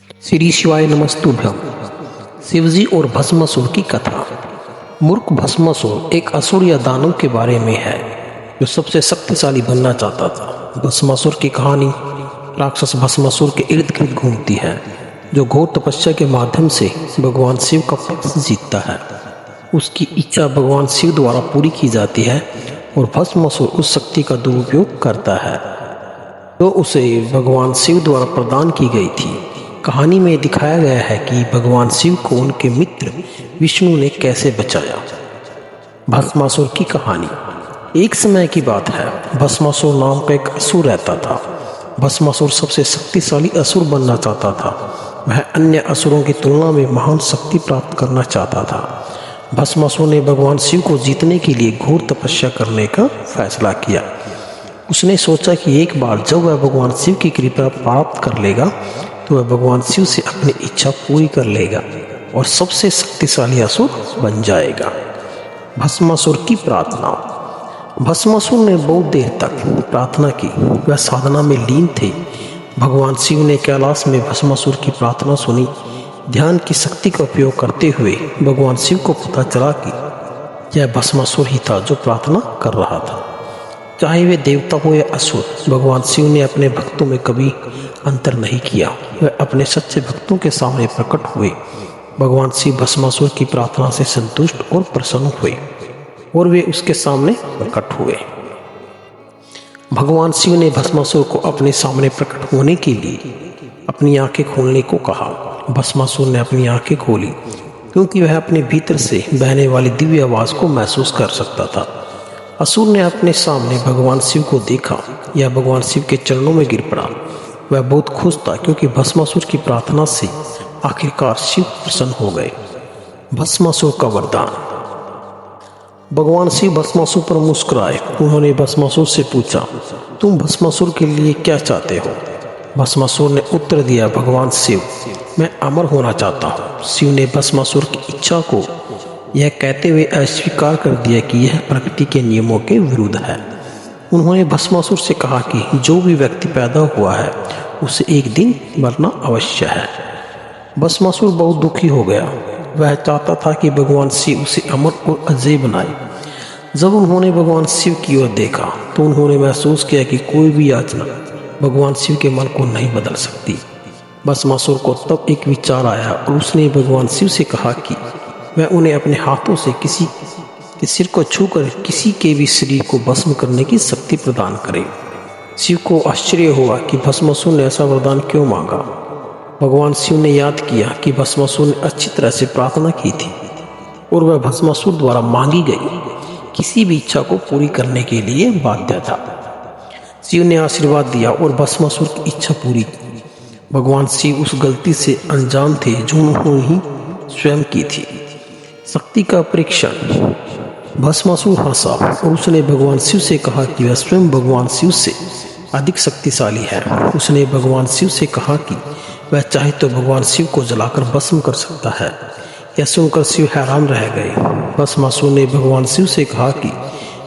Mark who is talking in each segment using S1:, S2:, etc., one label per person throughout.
S1: श्री शिवाय नमस्तुभ्यम। शिवजी और भस्मासुर की कथा। मूर्ख भस्मासुर एक असुर या दानव के बारे में है जो सबसे शक्तिशाली बनना चाहता था। भस्मासुर की कहानी राक्षस भस्मासुर के इर्द गिर्द घूमती है, जो घोर तपस्या के माध्यम से भगवान शिव का पक्ष जीतता है। उसकी इच्छा भगवान शिव द्वारा पूरी की जाती है और भस्मासुर उस शक्ति का दुरुपयोग करता है जो उसे भगवान शिव द्वारा प्रदान की गई थी। कहानी में दिखाया गया है कि भगवान शिव को उनके मित्र विष्णु ने कैसे बचाया। भस्मासुर की कहानी। एक समय की बात है, भस्मासुर नाम का एक असुर रहता था। भस्मासुर सबसे शक्तिशाली असुर बनना चाहता था। वह अन्य असुरों की तुलना में महान शक्ति प्राप्त करना चाहता था। भस्मासुर ने भगवान शिव को जीतने के लिए घोर तपस्या करने का फैसला किया। उसने सोचा कि एक बार जब वह भगवान शिव की कृपा प्राप्त कर लेगा तो वह भगवान शिव से अपनी इच्छा पूरी कर लेगा और सबसे शक्तिशाली असुर बन जाएगा। भस्मासुर की प्रार्थना। भस्मासुर ने बहुत देर तक प्रार्थना की। वह साधना में लीन थे। भगवान शिव ने कैलाश में भस्मासुर की प्रार्थना सुनी। ध्यान की शक्ति का उपयोग करते हुए भगवान शिव को पता चला कि यह भस्मासुर ही था जो प्रार्थना कर रहा था। चाहे वे देवता हो या असुर, भगवान शिव ने अपने भक्तों में कभी अंतर नहीं किया। वह अपने सच्चे भक्तों के सामने प्रकट हुए। भगवान शिव भस्मासुर की प्रार्थना से संतुष्ट और प्रसन्न हुए और वे उसके सामने प्रकट हुए। भगवान शिव ने भस्मासुर को अपने सामने प्रकट होने के लिए अपनी आंखें खोलने को कहा। भस्मासुर ने अपनी आंखें खोली क्योंकि वह अपने भीतर से बहने वाली दिव्य आवाज को महसूस कर सकता था। असुर ने अपने सामने भगवान शिव को देखा या भगवान शिव के चरणों में गिर पड़ा। वह बहुत खुश था क्योंकि भस्मासुर की प्रार्थना से आखिरकार शिव प्रसन्न हो गए। भस्मासुर का वरदान। भगवान शिव भस्मासुर पर मुस्कुराए। उन्होंने भस्मासुर से पूछा, तुम भस्मासुर के लिए क्या चाहते हो? भस्मासुर ने उत्तर दिया, भगवान शिव, मैं अमर होना चाहता हूँ। शिव ने भस्मासुर की इच्छा को यह कहते हुए अस्वीकार कर दिया कि यह प्रकृति के नियमों के विरुद्ध है। उन्होंने भस्मासुर से कहा कि जो भी व्यक्ति पैदा हुआ है उसे एक दिन मरना अवश्य है। भस्मासुर बहुत दुखी हो गया। वह चाहता था कि भगवान शिव उसे अमर और अजय बनाए। जब उन्होंने भगवान शिव की ओर देखा तो उन्होंने महसूस किया कि कोई भी याचना भगवान शिव के मन को नहीं बदल सकती। भस्मासुर को तब एक विचार आया और उसने भगवान शिव से कहा कि वह उन्हें अपने हाथों से किसी के सिर को छूकर किसी के भी शरीर को भस्म करने की शक्ति प्रदान करे। शिव को आश्चर्य हुआ कि भस्मासुर ने ऐसा वरदान क्यों मांगा। भगवान शिव ने याद किया कि भस्मासुर ने अच्छी तरह से प्रार्थना की थी और वह भस्मासुर द्वारा मांगी गई किसी भी इच्छा को पूरी करने के लिए बाध्य था। शिव ने आशीर्वाद दिया और भस्मासुर की इच्छा पूरी की। भगवान शिव उस गलती से अनजान थे जो उन्होंने ही स्वयं की थी। शक्ति का परीक्षण। भस्मासुर हंसा और उसने भगवान शिव से कहा कि वह स्वयं भगवान शिव से अधिक शक्तिशाली है। उसने भगवान शिव से कहा कि वह चाहे तो भगवान शिव को जलाकर भस्म कर सकता है। यह सुनकर शिव हैरान रह गए। भस्मासुर ने भगवान शिव से कहा कि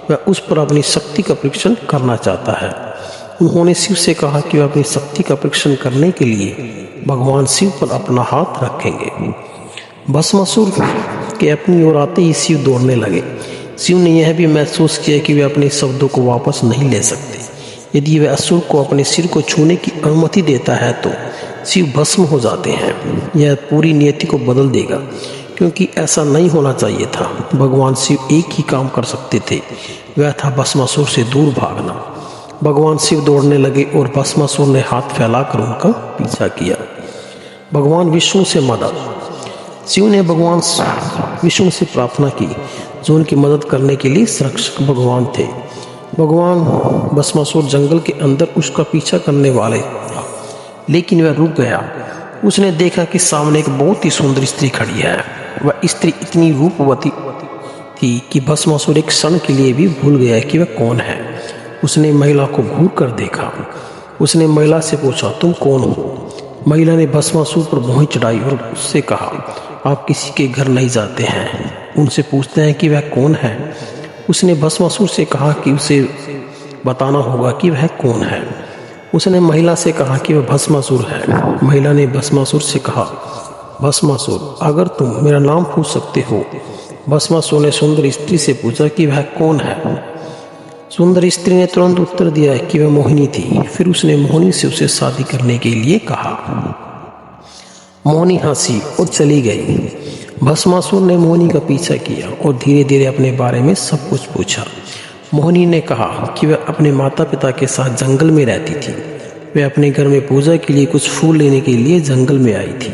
S1: वह उस पर अपनी शक्ति का परीक्षण करना चाहता है। उन्होंने शिव से कहा कि वह अपनी शक्ति का परीक्षण करने के लिए भगवान शिव पर अपना हाथ रखेंगे। भस्मासुर के अपनी ओर आते ही शिव दौड़ने लगे। शिव ने यह भी महसूस किया कि वे अपने शब्दों को वापस नहीं ले सकते। यदि वह असुर को अपने सिर को छूने की अनुमति देता है तो शिव भस्म हो जाते हैं। यह पूरी नियति को बदल देगा क्योंकि ऐसा नहीं होना चाहिए था। भगवान शिव एक ही काम कर सकते थे, वह था भस्मासुर से दूर भागना। भगवान शिव दौड़ने लगे और भस्मासुर ने हाथ फैलाकर उनका पीछा किया। भगवान विष्णु से मदद। शिव ने भगवान विष्णु से प्रार्थना की जो उनकी मदद करने के लिए संरक्षक भगवान थे। भगवान भस्मासुर जंगल के अंदर उसका पीछा करने वाले था, लेकिन वह रुक गया। उसने देखा कि सामने एक बहुत ही सुंदर स्त्री खड़ी है। वह स्त्री इतनी रूपवती थी कि भस्मासुर एक क्षण के लिए भी भूल गया कि वह कौन है। उसने महिला को घूर कर देखा। उसने महिला से पूछा, तुम कौन हो? महिला ने भस्मासुर पर भौहें चढ़ाई और उससे कहा, आप किसी के घर नहीं जाते हैं, उनसे पूछते हैं कि वह कौन है। उसने भस्मासुर से कहा कि उसे बताना होगा कि वह कौन है। उसने महिला से कहा कि वह भस्मासुर है। महिला ने भस्मासुर से कहा, भस्मासुर, अगर तुम मेरा नाम पूछ सकते हो। भस्मासुर ने सुंदर स्त्री से पूछा कि वह कौन है। सुंदर स्त्री ने तुरंत उत्तर दिया कि वह मोहिनी थी। फिर उसने मोहिनी से उसे शादी करने के लिए कहा। मोहिनी हंसी और चली गई। भस्मासुर ने मोहिनी का पीछा किया और धीरे धीरे अपने बारे में सब कुछ पूछा। मोहिनी ने कहा कि वह अपने माता पिता के साथ जंगल में रहती थी। वह अपने घर में पूजा के लिए कुछ फूल लेने के लिए जंगल में आई थी।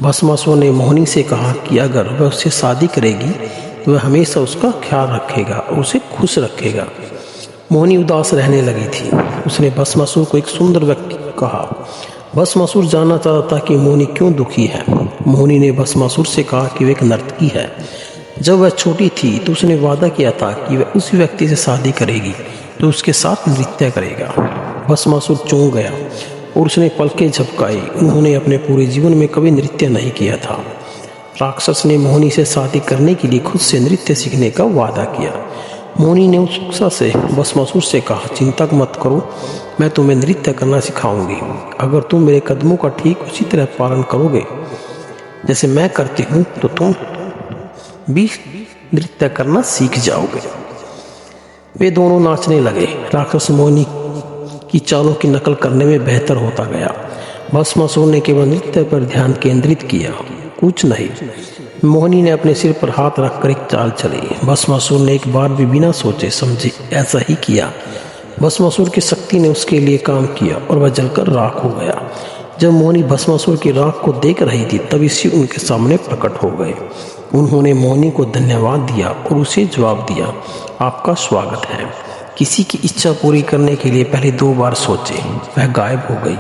S1: भस्मासुर ने मोहिनी से कहा कि अगर वह उससे शादी करेगी तो वह हमेशा उसका ख्याल रखेगा और उसे खुश रखेगा। मोहिनी उदास रहने लगी थी। उसने भस्मासुर को एक सुंदर व्यक्ति कहा। भस्मासुर जानना चाहता था कि मोहिनी क्यों दुखी है। मोहिनी ने भस्मासुर से कहा कि वह एक नर्तकी है। जब वह छोटी थी तो उसने वादा किया था कि वह उसी व्यक्ति से शादी करेगी तो उसके साथ नृत्य करेगा। भस्मासुर चौंक गया और उसने पलकें झपकाई। उन्होंने अपने पूरे जीवन में कभी नृत्य नहीं किया था। राक्षस ने मोहिनी से शादी करने के लिए खुद से नृत्य सीखने का वादा किया। मोहिनी ने उत्सुकता से भस्मासुर से कहा, चिंता मत करो, मैं तुम्हें नृत्य करना सिखाऊंगी। अगर तुम मेरे कदमों का ठीक उसी तरह पालन करोगे जैसे मैं करती हूँ तो तुम भी नृत्य करना सीख जाओगे। वे दोनों नाचने लगे। राक्षस मोहिनी की चालों की नकल करने में बेहतर होता गया। भस्मासुर ने केवल नृत्य पर ध्यान केंद्रित किया, कुछ नहीं। मोहिनी ने अपने सिर पर हाथ रखकर एक चाल चली। भस्मासुर ने एक बार भी बिना सोचे समझे ऐसा ही किया। भस्मासुर की शक्ति ने उसके लिए काम किया और वह जलकर राख हो गया। जब मोहिनी भस्मासुर की राख को देख रही थी तभी शिव उनके सामने प्रकट हो गए। उन्होंने मोहिनी को धन्यवाद दिया और उसे जवाब दिया, आपका स्वागत है। किसी की इच्छा पूरी करने के लिए पहले 2 बार सोचे। वह गायब हो गई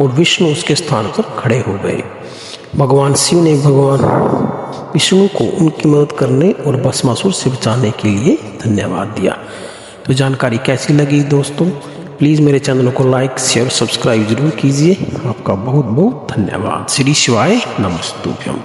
S1: और विष्णु उसके स्थान पर खड़े हो गए। भगवान शिव ने भगवान विष्णु को उनकी मदद करने और भस्मासुर से बचाने के लिए धन्यवाद दिया। तो जानकारी कैसी लगी दोस्तों? प्लीज़ मेरे चैनल को लाइक, शेयर, सब्सक्राइब जरूर कीजिए। आपका बहुत बहुत धन्यवाद। श्री शिवाय नमस्तुभ्यम।